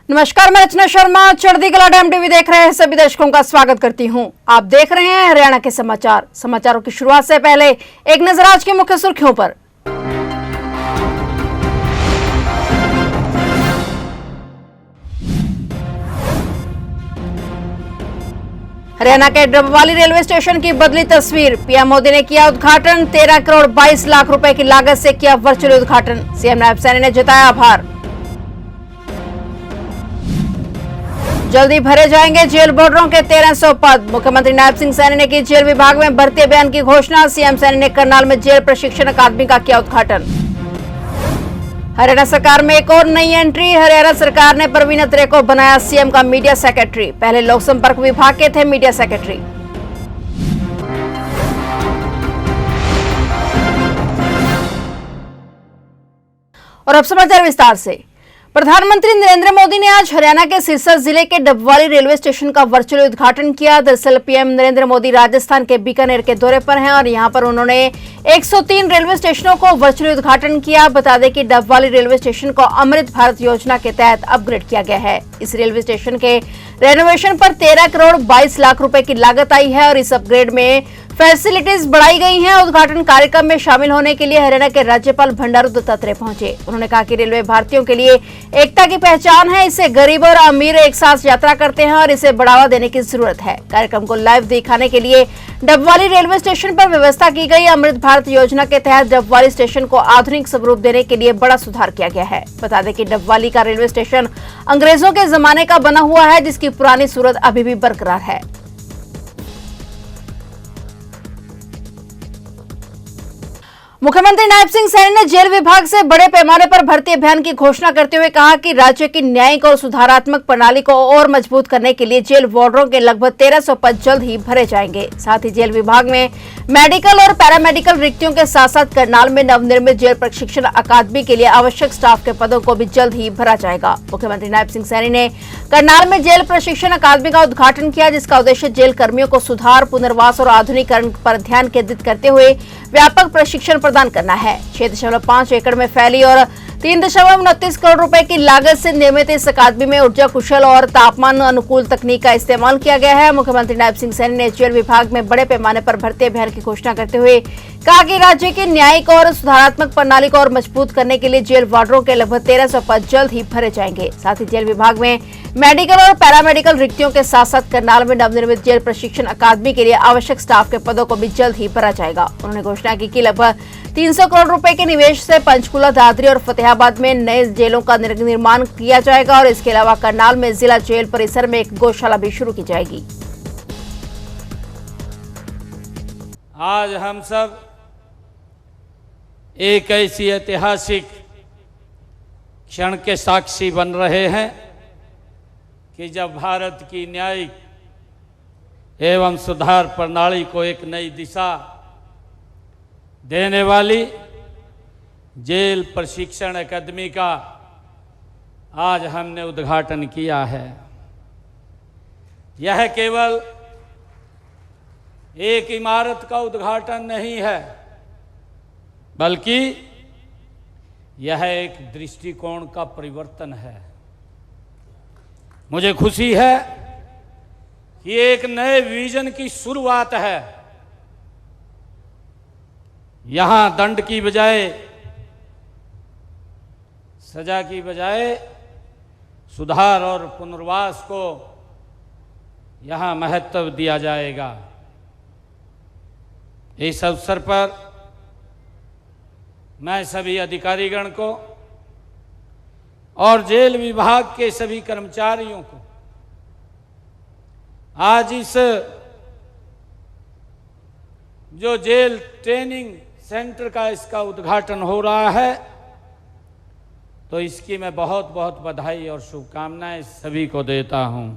नमस्कार, मैं रचना शर्मा चढ़दी कला डैम टीवी देख रहे हैं सभी दर्शकों का स्वागत करती हूं। आप देख रहे हैं हरियाणा के समाचार। समाचारों की शुरुआत से पहले एक नजर आज की मुख्य सुर्खियों पर। हरियाणा के डबवाली रेलवे स्टेशन की बदली तस्वीर। पीएम मोदी ने किया उद्घाटन। 13 करोड़ 22 लाख रुपए की लागत से किया वर्चुअल उद्घाटन। सीएम नायब सैनी ने जताया आभार। जल्दी भरे जाएंगे जेल बोर्डरों के 1300 पद। मुख्यमंत्री नायब सिंह सैनी ने की जेल विभाग में भर्ती अभियान की घोषणा। सीएम सैनी ने करनाल में जेल प्रशिक्षण अकादमी का किया उद्घाटन। हरियाणा सरकार में एक और नई एंट्री। हरियाणा सरकार ने परवीन अत्रेय को बनाया सीएम का मीडिया सेक्रेटरी। पहले लोक संपर्क विभाग के थे मीडिया सेक्रेटरी। और अब समाचार विस्तार से। प्रधानमंत्री नरेंद्र मोदी ने आज हरियाणा के सिरसा जिले के डबवाली रेलवे स्टेशन का वर्चुअल उद्घाटन किया। दरअसल पीएम नरेंद्र मोदी राजस्थान के बीकानेर के दौरे पर हैं और यहां पर उन्होंने 103 रेलवे स्टेशनों को वर्चुअल उद्घाटन किया। बता दें कि डबवाली रेलवे स्टेशन को अमृत भारत योजना के तहत अपग्रेड किया गया है। इस रेलवे स्टेशन के रेनोवेशन पर 13 करोड़ 22 लाख रुपए की लागत आई है और इस अपग्रेड में फैसिलिटीज बढ़ाई गई हैं। उद्घाटन कार्यक्रम में शामिल होने के लिए हरियाणा के राज्यपाल बंडारू दत्तात्रेय पहुंचे। उन्होंने कहा कि रेलवे भारतीयों के लिए एकता की पहचान है। इससे गरीब और अमीर एक साथ यात्रा करते हैं और इसे बढ़ावा देने की जरूरत है। कार्यक्रम को लाइव दिखाने के लिए डबवाली रेलवे स्टेशन पर व्यवस्था की गई। अमृत भारत योजना के तहत डबवाली स्टेशन को आधुनिक स्वरूप देने के लिए बड़ा सुधार किया गया है। बता दें कि डबवाली का रेलवे स्टेशन अंग्रेजों के जमाने का बना हुआ है, जिसकी पुरानी सूरत अभी भी बरकरार है। मुख्यमंत्री नायब सिंह सैनी ने जेल विभाग से बड़े पैमाने पर भर्ती अभियान की घोषणा करते हुए कहा कि राज्य की न्यायिक और सुधारात्मक प्रणाली को और मजबूत करने के लिए जेल वार्डरों के लगभग 1300 पद जल्द ही भरे जाएंगे। साथ ही जेल विभाग में मेडिकल और पैरामेडिकल रिक्तियों के साथ साथ करनाल में नवनिर्मित जेल प्रशिक्षण अकादमी के लिए आवश्यक स्टाफ के पदों को भी जल्द ही भरा जाएगा। मुख्यमंत्री नायब सिंह सैनी ने करनाल में जेल प्रशिक्षण अकादमी का उद्घाटन किया, जिसका उद्देश्य जेल कर्मियों को सुधार, पुनर्वास और आधुनिकीकरण पर ध्यान केंद्रित करते हुए व्यापक प्रशिक्षण प्रदान करना है। 6.5 एकड़ में फैली और 3.29 करोड़ रुपए की लागत से निर्मित इस अकादमी में ऊर्जा कुशल और तापमान अनुकूल तकनीक का इस्तेमाल किया गया है। मुख्यमंत्री नायब सिंह सैनी ने जेल विभाग में बड़े पैमाने पर भर्ती अभियान की घोषणा करते हुए कहा कि राज्य की न्यायिक और सुधारात्मक प्रणाली को और मजबूत करने के लिए जेल वार्डरों के लगभग 1300 पद जल्द ही भरे जाएंगे। साथ ही जेल विभाग में मेडिकल और पैरामेडिकल रिक्तियों के साथ साथ करनाल में नवनिर्मित जेल प्रशिक्षण अकादमी के लिए आवश्यक स्टाफ के पदों को भी जल्द ही भरा जाएगा। उन्होंने घोषणा की कि लगभग 300 करोड़ रुपए के निवेश से पंचकुला, दादरी और फतेहाबाद में नए जेलों का निर्माण किया जाएगा और इसके अलावा करनाल में जिला जेल परिसर में एक गौशाला भी शुरू की जाएगी। आज हम सब एक ऐसी ऐतिहासिक क्षण के साक्षी बन रहे हैं कि जब भारत की न्यायिक एवं सुधार प्रणाली को एक नई दिशा देने वाली जेल प्रशिक्षण अकादमी का आज हमने उद्घाटन किया है। यह केवल एक इमारत का उद्घाटन नहीं है, बल्कि यह एक दृष्टिकोण का परिवर्तन है। मुझे खुशी है कि एक नए विजन की शुरुआत है। यहां दंड की बजाय, सजा की बजाय सुधार और पुनर्वास को यहां महत्व दिया जाएगा। इस अवसर पर मैं सभी अधिकारीगण को और जेल विभाग के सभी कर्मचारियों को आज इस जो जेल ट्रेनिंग सेंटर का इसका उद्घाटन हो रहा है, तो इसकी मैं बहुत बहुत बधाई और शुभकामनाएं सभी को देता हूं।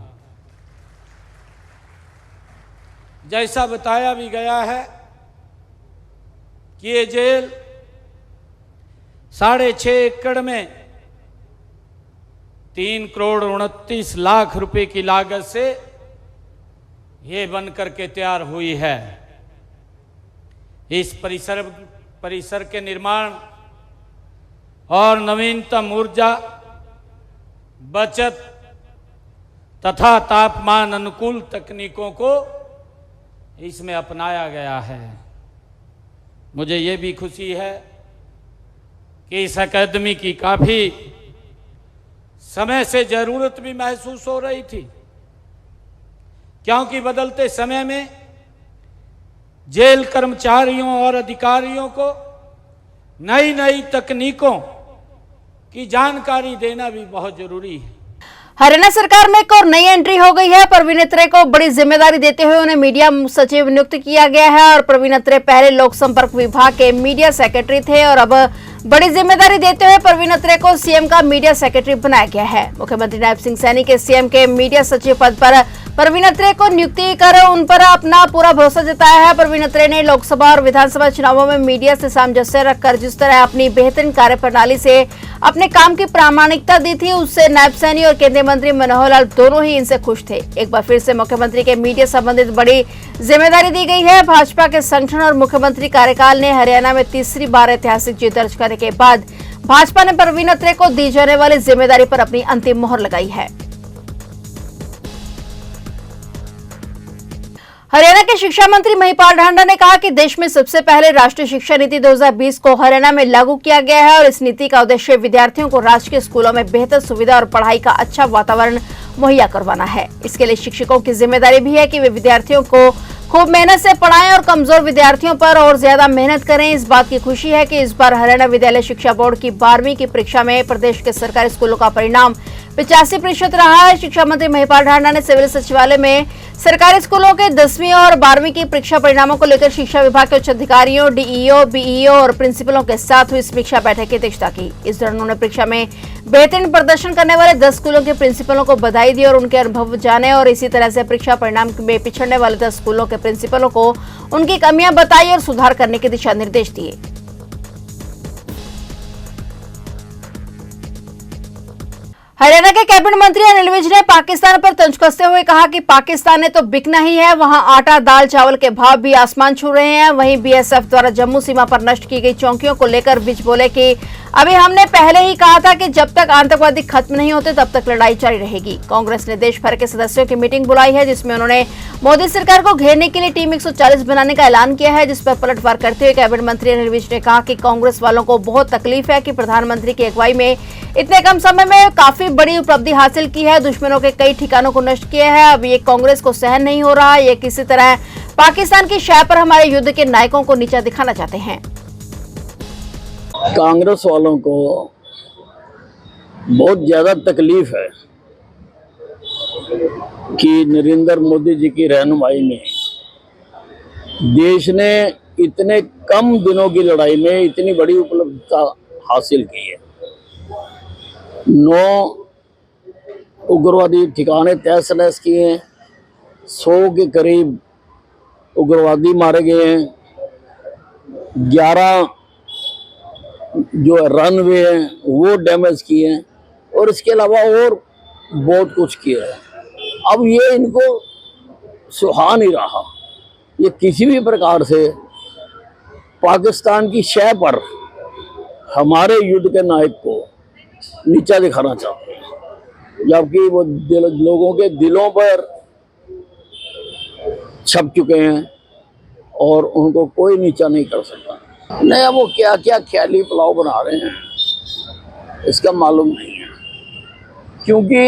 जैसा बताया भी गया है कि ये जेल 6.5 एकड़ में 3 करोड़ 29 लाख रुपए की लागत से ये बनकर के तैयार हुई है। इस परिसर के निर्माण और नवीनतम ऊर्जा बचत तथा तापमान अनुकूल तकनीकों को इसमें अपनाया गया है। मुझे ये भी खुशी है कि इस अकादमी की काफ़ी समय से ज़रूरत भी महसूस हो रही थी, क्योंकि बदलते समय में जेल कर्मचारियों और अधिकारियों को नई नई तकनीकों की जानकारी देना भी बहुत जरूरी है। हरियाणा सरकार में एक और नई एंट्री हो गई है। प्रवीण अत्रे को बड़ी जिम्मेदारी देते हुए उन्हें मीडिया सचिव नियुक्त किया गया है और प्रवीण अत्रे पहले लोक संपर्क विभाग के मीडिया सेक्रेटरी थे और अब बड़ी जिम्मेदारी देते हुए प्रवीण अत्रे को सीएम का मीडिया सेक्रेटरी बनाया गया है। मुख्यमंत्री नायब सिंह सैनी के सीएम के मीडिया सचिव पद पर प्रवीण अत्रे को नियुक्ति कर उन पर अपना पूरा भरोसा जताया है। प्रवीण अत्रे ने लोकसभा और विधानसभा चुनावों में मीडिया से सामंजस्य रखकर जिस तरह अपनी बेहतरीन कार्यप्रणाली से अपने काम की प्रामाणिकता दी थी, उससे नायब सैनी और केंद्रीय मंत्री मनोहर लाल दोनों ही इनसे खुश थे। एक बार फिर से मुख्यमंत्री के मीडिया संबंधित बड़ी जिम्मेदारी दी गई है। भाजपा के संगठन और मुख्यमंत्री कार्यकाल ने हरियाणा में तीसरी बार ऐतिहासिक जीत दर्ज करने के बाद भाजपा ने प्रवीण अत्रे को दी जाने वाली जिम्मेदारी पर अपनी अंतिम मोहर लगाई है। हरियाणा के शिक्षा मंत्री महिपाल ढांडा ने कहा कि देश में सबसे पहले राष्ट्रीय शिक्षा नीति 2020 को हरियाणा में लागू किया गया है और इस नीति का उद्देश्य विद्यार्थियों को राजकीय स्कूलों में बेहतर सुविधा और पढ़ाई का अच्छा वातावरण मुहैया करवाना है। इसके लिए शिक्षकों की जिम्मेदारी भी है कि वे विद्यार्थियों को खूब मेहनत से पढ़ाएं और कमजोर विद्यार्थियों पर और ज्यादा मेहनत करें। इस बात की खुशी है कि इस बार हरियाणा विद्यालय शिक्षा बोर्ड की 12वीं की परीक्षा में प्रदेश के सरकारी स्कूलों का परिणाम 85% रहा है। शिक्षा मंत्री महिपाल ढांडा ने सिविल सचिवालय में सरकारी स्कूलों के 10वीं और 12वीं की परीक्षा परिणामों को लेकर शिक्षा विभाग के उच्च अधिकारियों, डीईओ, बीईओ और प्रिंसिपलों के साथ हुई समीक्षा बैठक की अध्यक्षता की। इस दौरान उन्होंने परीक्षा में बेहतरीन प्रदर्शन करने वाले 10 स्कूलों के प्रिंसिपलों को बधाई दी और उनके अनुभव जाने और इसी तरह से परीक्षा परिणाम में पिछड़ने वाले 10 स्कूलों के प्रिंसिपलों को उनकी कमियां बताई और सुधार करने के दिशा निर्देश दिए। हरियाणा के कैबिनेट मंत्री अनिल विज ने पाकिस्तान पर तंज कसते हुए कहा कि पाकिस्तान ने तो बिकना ही है, वहां आटा, दाल, चावल के भाव भी आसमान छू रहे हैं। वहीं बीएसएफ द्वारा जम्मू सीमा पर नष्ट की गई चौकियों को लेकर विज बोले कि अभी हमने पहले ही कहा था कि जब तक आतंकवादी खत्म नहीं होते तब तक लड़ाई जारी रहेगी। कांग्रेस ने देश भर के सदस्यों की मीटिंग बुलाई है जिसमें उन्होंने मोदी सरकार को घेरने के लिए टीम 140 बनाने का ऐलान किया है, जिस पर पलटवार करते हुए कैबिनेट मंत्री अनिल विज ने कहा कि कांग्रेस वालों को बहुत तकलीफ है कि प्रधानमंत्री की अगुवाई में इतने कम समय में काफी बड़ी उपलब्धि हासिल की है, दुश्मनों के कई ठिकानों को नष्ट किया है। अब ये कांग्रेस को सहन नहीं हो रहा, ये किसी तरह पाकिस्तान की शय पर हमारे युद्ध के नायकों को नीचा दिखाना चाहते हैं। कांग्रेस वालों को बहुत ज्यादा तकलीफ है कि नरेंद्र मोदी जी की रहनुमाई में देश ने इतने कम दिनों की लड़ाई में इतनी बड़ी उपलब्धता हासिल की है। 9 उग्रवादी ठिकाने तहस नहस किए हैं, 100 के करीब उग्रवादी मारे गए हैं, 11 जो रनवे हैं वो डैमेज किए हैं और इसके अलावा और बहुत कुछ किया है। अब ये इनको सुहा नहीं रहा, ये किसी भी प्रकार से पाकिस्तान की शय पर हमारे युद्ध के नायक को नीचा दिखाना चाहते हैं, जबकि वो लोगों के दिलों पर छप चुके हैं और उनको कोई नीचा नहीं कर सकता। नहीं, वो क्या क्या ख्याली पुलाव बना रहे हैं इसका मालूम नहीं है, क्योंकि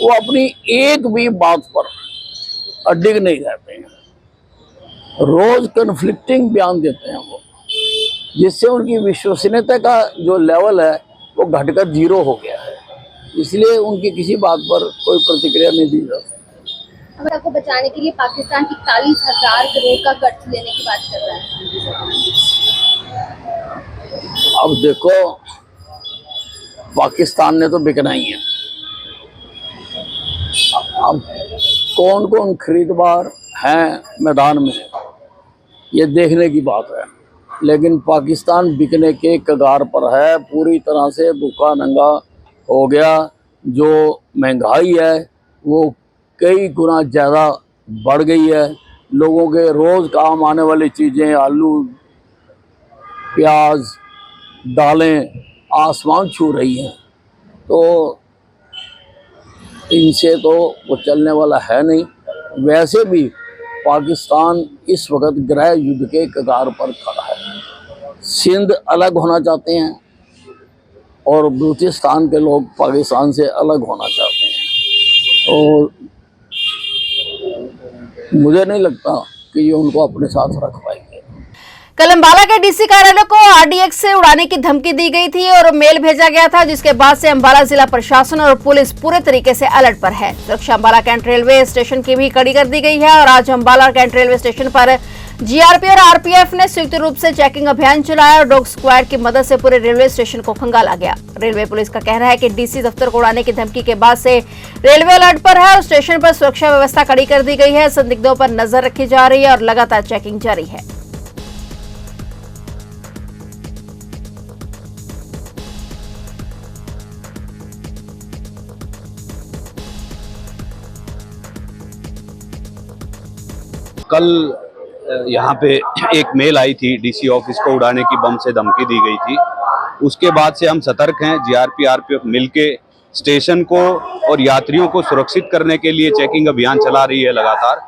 वो अपनी एक भी बात पर अडिग नहीं रहते हैं, रोज कन्फ्लिक्टिंग बयान देते हैं वो, जिससे उनकी विश्वसनीयता का जो लेवल है वो घटकर 0 हो गया है। इसलिए उनकी किसी बात पर कोई प्रतिक्रिया नहीं दी जा सकती। अमेरिका को बचाने के लिए पाकिस्तान 41,000 करोड़ का कर्ज लेने की बात कर रहा है। अब देखो, पाकिस्तान ने तो बिकना ही है। अब कौन कौन खरीददार हैं मैदान में ये देखने की बात है, लेकिन पाकिस्तान बिकने के कगार पर है, पूरी तरह से भूखा नंगा हो गया। जो महंगाई है वो कई गुना ज़्यादा बढ़ गई है, लोगों के रोज़ काम आने वाली चीज़ें, आलू, प्याज, दालें आसमान छू रही हैं। तो इनसे तो वो चलने वाला है नहीं। वैसे भी पाकिस्तान इस वक्त गृह युद्ध के कगार पर खड़ा है। सिंध अलग होना चाहते हैं और बलूचिस्तान के लोग पाकिस्तान से अलग होना चाहते हैं। तो मुझे नहीं लगता कि ये उनको अपने साथ रख पाएंगे। कल अंबाला के डीसी कार्यालय को आरडीएक्स से उड़ाने की धमकी दी गई थी और मेल भेजा गया था, जिसके बाद से अंबाला जिला प्रशासन और पुलिस पूरे तरीके से अलर्ट पर है। सुरक्षा अंबाला कैंट रेलवे स्टेशन की भी कड़ी कर दी गई है और आज अंबाला कैंट रेलवे स्टेशन पर जीआरपी और आरपीएफ ने संयुक्त रूप से चेकिंग अभियान चलाया और डॉग स्क्वाड की मदद से पूरे रेलवे स्टेशन को खंगाला गया। रेलवे पुलिस का कहना है कि डीसी दफ्तर को उड़ाने की धमकी के बाद से रेलवे अलर्ट पर है और स्टेशन पर सुरक्षा व्यवस्था कड़ी कर दी गई है। संदिग्धों पर नजर रखी जा रही है और लगातार चेकिंग जारी है। कल यहाँ पे एक मेल आई थी, डीसी ऑफिस को उड़ाने की बम से धमकी दी गई थी। उसके बाद से हम सतर्क हैं। जीआरपी आरपीएफ मिलके स्टेशन को और यात्रियों को सुरक्षित करने के लिए चेकिंग अभियान चला रही है लगातार।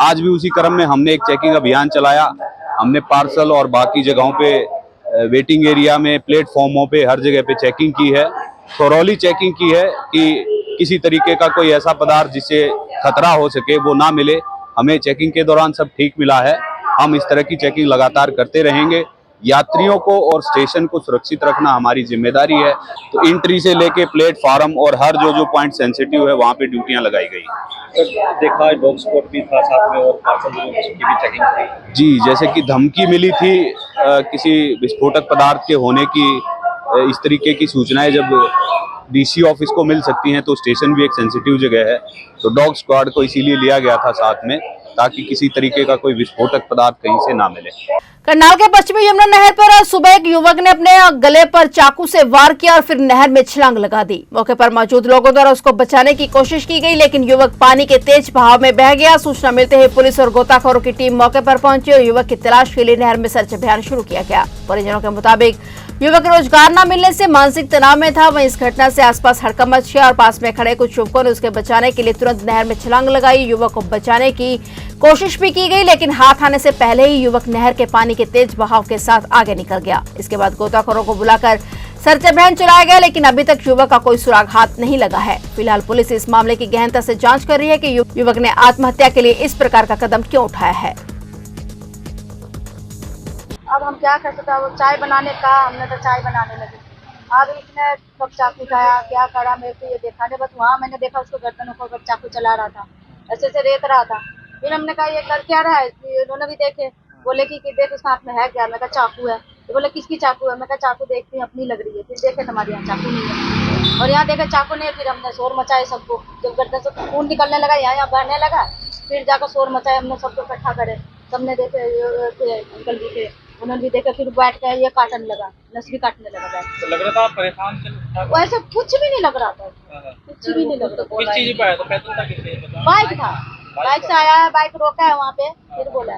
आज भी उसी क्रम में हमने एक चेकिंग अभियान चलाया। हमने पार्सल और बाकी जगहों पे, वेटिंग एरिया में, प्लेटफॉर्मों पे, हर जगह पे चेकिंग की है। थोरोली चेकिंग की है कि किसी तरीके का कोई ऐसा पदार्थ जिससे खतरा हो सके वो ना मिले। हमें चेकिंग के दौरान सब ठीक मिला है। हम इस तरह की चेकिंग लगातार करते रहेंगे। यात्रियों को और स्टेशन को सुरक्षित रखना हमारी जिम्मेदारी है। तो एंट्री से लेके प्लेटफार्म और हर जो पॉइंट सेंसिटिव है वहाँ पे ड्यूटियां लगाई गई। सर, देखा डॉग स्पॉट भी था साथ में और पार्सल की भी चेकिंग थी। जी, जैसे कि धमकी मिली थी किसी विस्फोटक पदार्थ के होने की, इस तरीके की सूचनाएं जब डीसी ऑफिस को मिल सकती हैं तो स्टेशन भी एक सेंसिटिव जगह है। तो डॉग स्क्वाड को इसीलिए लिया गया था साथ में, ताकि किसी तरीके का कोई विस्फोटक पदार्थ कहीं से ना मिले। करनाल के पश्चिमी यमुना नहर पर आज सुबह एक युवक ने अपने गले पर चाकू से वार किया और फिर नहर में छलांग लगा दी। मौके पर मौजूद लोगों द्वारा उसको बचाने की कोशिश की गई, लेकिन युवक पानी के तेज बहाव में बह गया। सूचना मिलते ही पुलिस और गोताखोरों की टीम मौके पर पहुंची और युवक की तलाश के लिए नहर में सर्च अभियान शुरू किया गया। परिजनों के मुताबिक युवक रोजगार न मिलने से मानसिक तनाव में था। वहीं इस घटना से आसपास हड़कंप मच गया और पास में खड़े कुछ युवकों ने उसके बचाने के लिए तुरंत नहर में छलांग लगाई। युवक को बचाने की कोशिश भी की गई, लेकिन हाथ आने से पहले ही युवक नहर के पानी के तेज बहाव के साथ आगे निकल गया। इसके बाद गोताखोरों को बुलाकर सर्च अभियान चलाया गया, लेकिन अभी तक युवक का कोई सुराग हाथ नहीं लगा है। फिलहाल पुलिस इस मामले की गहनता से जांच कर रही है कि युवक ने आत्महत्या के लिए इस प्रकार का कदम क्यों उठाया है। अब हम क्या कर सकते हैं? वो चाय बनाने का, हमने तो चाय बनाने लगे। अब इसने कब चाकू खाया, क्या करा, मेरे को ये देखा नहीं। बस वहाँ मैंने देखा उसको गर्दन ऊपर चाकू चला रहा था, ऐसे से रेत रहा था। फिर हमने कहा ये कर क्या रहा है? उन्होंने भी देखे, बोले कि देख उसके हाथ में है क्या? मैं कहा चाकू है। तो बोले किसकी चाकू है? मैं कहा चाकू देखती हूँ अपनी लग रही है। फिर देखे तुम्हारे यहाँ चाकू नहीं है और यहाँ देखे चाकू नहीं है। फिर हमने शोर मचाए सबको, जब गर्दन से खून निकलने लगा, यहाँ बहने लगा, फिर जाकर शोर मचाए हमने, सबको इकट्ठा करे। सबने देखे, अंकल भी थे, उन्होंने भी देखा। फिर बैठ के ये काटने लगा, नस भी काटने लगा बैठ। तो लग रहा था आप परेशान थे? वैसे कुछ भी नहीं लग रहा था, कुछ भी नहीं लग रहा था। किस चीज पे आया था? पैदल था? किस बाइक था, बाइक से आया है, बाइक रोका है वहाँ पे, फिर बोला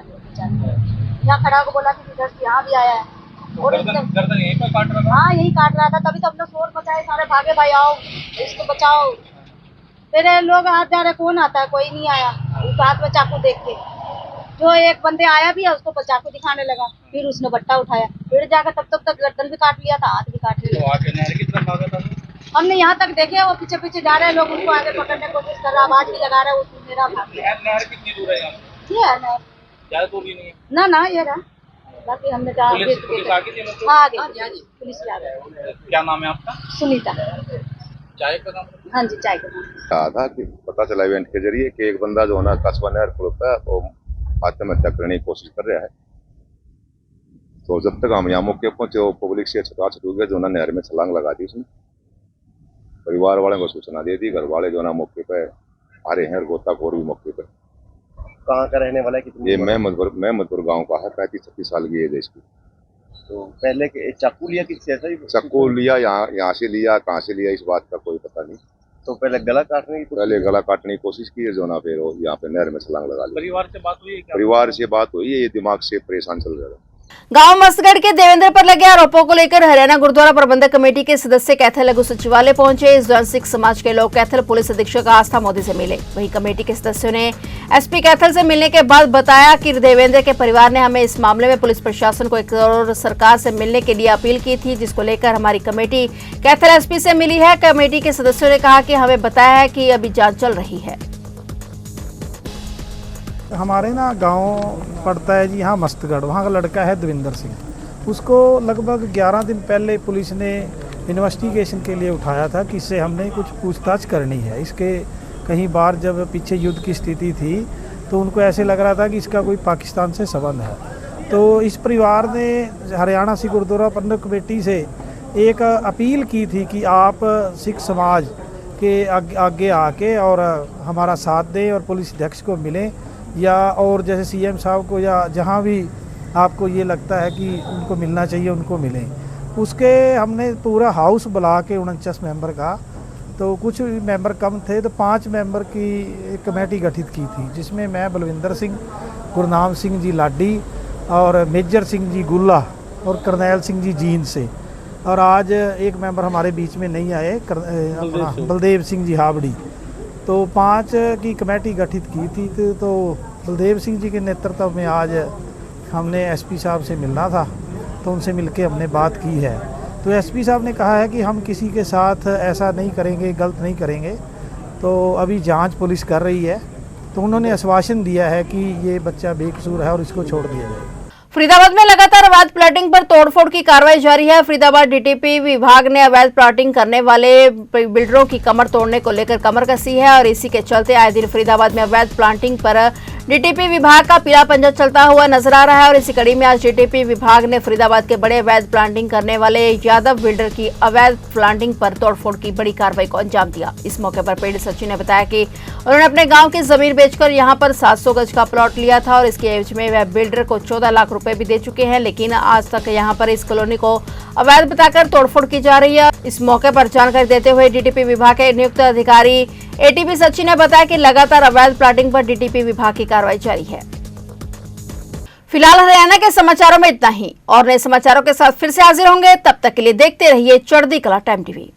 यहाँ खड़ा को बोला कि इधर से यहाँ भी आया है और गर्दन यहीं पर काट रहा था? हाँ यही काट रहा था। तभी तो हमने शोर मचाए, सारे भागे, भाई आओ इसको बचाओ। फिर लोग हाथ जा रहे, कौन आता है? कोई नहीं आया। उसके हाथ में चाकू देख के जो एक बंदे आया भी है उसको चाकू दिखाने लगा, फिर उसने बट्टा उठाया, फिर जाकर तब तक गर्दन भी काट लिया था, हाथ भी काट लिया। तो आगे नहर की तरफ भागा था? हमने यहाँ तक देखे, वो पीछे पीछे जा रहे हैं लोग, उनको आगे पकड़ने की कोशिश कर रहा, आवाज भी लगा रहा है, वो मेरा भाग। नहर कितनी दूर है यहाँ से? ये है ना, ज्यादा दूर भी नहीं है ना ये रहा। बाकी हमने पुलिस आ गई थी? हाँ पुलिस आ गई। क्या नाम है आपका? सुनीता। चाय का नाम? हाँ जी, चाय का नाम। कहा था कि पता चला इवेंट के जरिए कि एक बंदा जो है ना कस्बा नहर पुल पर वो आत्महत्या करने की कोशिश कर रहा है। तो जब तक हम यहाँ मौके पहुंचे, वो पब्लिक से छुटा गया, जो ना नहर में छलांग लगा दी उसने। परिवार वाले को सूचना दे दी, घर वाले जो ना मौके पे आ रहे हैं और गोताखोर भी मौके पे। कहाँ का रहने वाला है? ये महमदपुर गांव का है, 35-36 साल की एज की। तो पहले चाकू लिया किसी ऐसा ही? चाकू लिया, यहाँ से लिया, कहाँ से लिया इस बात का कोई पता नहीं। तो पहले गला काटने की कोशिश की है, जो ना फिर यहाँ पे नहर में छलांग लगा ली। परिवार से बात हुई है क्या? परिवार से बात हुई है, ये दिमाग से परेशान चल रहा है। गांव मस्तगढ़ के देवेंद्र पर लगे आरोपों को लेकर हरियाणा गुरुद्वारा प्रबंधक कमेटी के सदस्य कैथल लघु सचिवालय पहुंचे। इस दौरान सिख समाज के लोग कैथल पुलिस अधीक्षक आस्था मोदी से मिले। वहीं कमेटी के सदस्यों ने एसपी कैथल से मिलने के बाद बताया कि देवेंद्र के परिवार ने हमें इस मामले में पुलिस प्रशासन को और सरकार से मिलने के लिए अपील की थी, जिसको लेकर हमारी कमेटी कैथल एसपी से मिली है। कमेटी के सदस्यों ने कहा कि हमें बताया है कि अभी जांच चल रही है। हमारे ना गांव पड़ता है जी यहाँ मस्तगढ़, वहाँ का लड़का है देवेंद्र सिंह। उसको लगभग 11 दिन पहले पुलिस ने इन्वेस्टिगेशन के लिए उठाया था कि इससे हमने कुछ पूछताछ करनी है। इसके कहीं बार जब पीछे युद्ध की स्थिति थी तो उनको ऐसे लग रहा था कि इसका कोई पाकिस्तान से संबंध है। तो इस परिवार ने हरियाणा सिख गुरुद्वारा प्रबंधक कमेटी से एक अपील की थी कि आप सिख समाज के आगे आके और हमारा साथ दें और पुलिस अध्यक्ष को मिलें, या और जैसे सीएम साहब को, या जहाँ भी आपको ये लगता है कि उनको मिलना चाहिए उनको मिलें। उसके हमने पूरा हाउस बुला के 49 मेंबर का, तो कुछ मेंबर कम थे तो 5 मेंबर की एक कमेटी गठित की थी, जिसमें मैं बलविंदर सिंह, गुरनाम सिंह जी लाडी और मेजर सिंह जी गुल्ला और करनैल सिंह जी जींद से। और आज एक मेंबर हमारे बीच में नहीं आए, अपना बलदेव सिंह जी हावड़ी। तो 5 की कमेटी गठित की थी। तो बलदेव सिंह जी के नेतृत्व में आज हमने एसपी साहब से मिलना था, तो उनसे मिलके हमने बात की है। तो एसपी साहब ने कहा है कि हम किसी के साथ ऐसा नहीं करेंगे, गलत नहीं करेंगे। तो अभी जांच पुलिस कर रही है, तो उन्होंने आश्वासन दिया है कि ये बच्चा बेकसूर है और इसको छोड़ दिया जाए। फरीदाबाद में लगातार अवैध प्लॉटिंग पर तोड़फोड़ की कार्रवाई जारी है। फरीदाबाद डीटीपी विभाग ने अवैध प्लॉटिंग करने वाले बिल्डरों की कमर तोड़ने को लेकर कमर कसी है और इसी के चलते आए दिन फरीदाबाद में अवैध प्लॉटिंग पर डीटीपी विभाग का पीला पंजा चलता हुआ नजर आ रहा है। और इसी कड़ी में आज डीटीपी विभाग ने फरीदाबाद के बड़े अवैध प्लॉटिंग करने वाले यादव बिल्डर की अवैध प्लॉटिंग पर तोड़फोड़ की बड़ी कार्रवाई को अंजाम दिया। इस मौके पर पीड़ित सचिन ने बताया कि उन्होंने अपने गांव की जमीन बेचकर यहां पर 700 गज का प्लॉट लिया था और इसके एवज में वह बिल्डर को 14 लाख रुपए भी दे चुके हैं, लेकिन आज तक यहां पर इस कॉलोनी को अवैध बताकर तोड़फोड़ की जा रही है। इस मौके पर जानकारी देते हुए डीटीपी विभाग के नियुक्त अधिकारी एटीपी सचिन ने बताया कि लगातार अवैध प्लॉटिंग पर डीटीपी विभाग की कार्रवाई जारी है। फिलहाल हरियाणा के समाचारों में इतना ही, और नए समाचारों के साथ फिर से हाजिर होंगे। तब तक के लिए देखते रहिए चढ़ती कला टाइम टीवी।